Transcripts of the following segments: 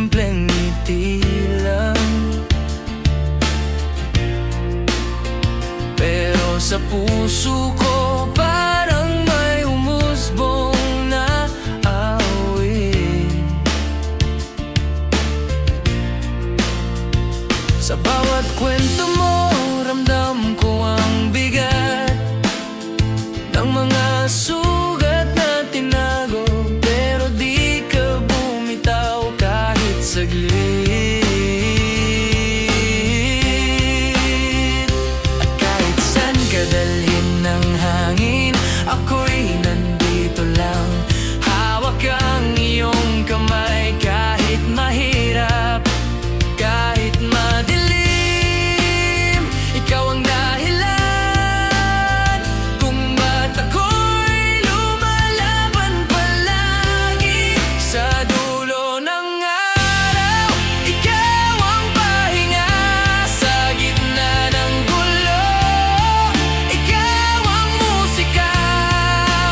simpleng ngiti lang, pero sa puso ko parang may humusbong na awit. Sa bawat kwento mo, ramdam ko ang bigat ng mga sugat na tinago, pero di ka bumitaw kahit saglit. At kahit saan ka dalhin ng hangin, ako'y nandito lang. Hawak ang iyong kamay kahit mahirap, kahit madilim. Ikaw ang dahilan kung ba't ako'y lumalaban palagi. Sa dulo ng araw, ikaw ang pahinga. Sa gitna ng gulo, ikaw ang musika.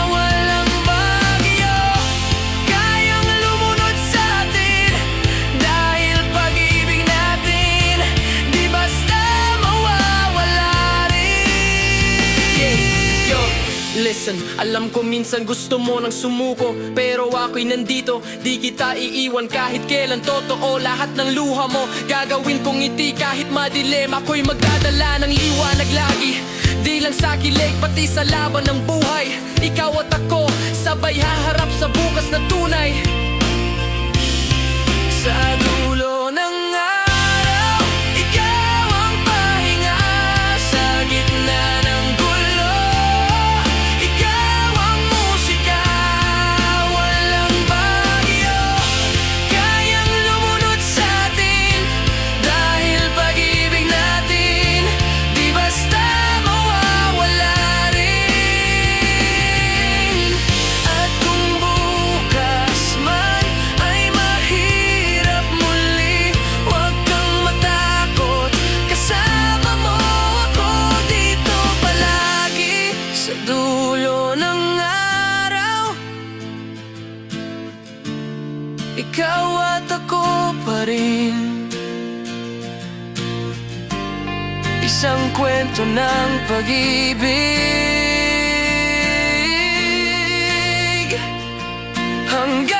Walang bagyo kayang lumunod sa atin, dahil pag-ibig natin di basta mawawala rin. Yo, listen, alam ko minsan gusto mo nang sumuko, pero ako'y nandito, di kita iiwan kahit kailan. Totoo lahat ng luha mo, gagawin kong ngiti kahit madilim. Ako'y magdadala ng liwanag lagi, di lang sa kilig pati sa laban ng buhay. Ikaw at ako, sabay haharap sa bukas na tunay. Sa dulo ng araw, ikaw ang pahinga. Sa gitna ng gulo, ikaw ang musika. Walang bagyo kayang lumunod sa atin, dahil pag-ibig natin di basta mawawala rin. At kung bukas man ay mahirap muli, huwag kang matakot, kasama mo ako dito palagi. Sa dulo ng araw, ikaw at ako pa rin. Isang kwento ng pag-ibig hanggang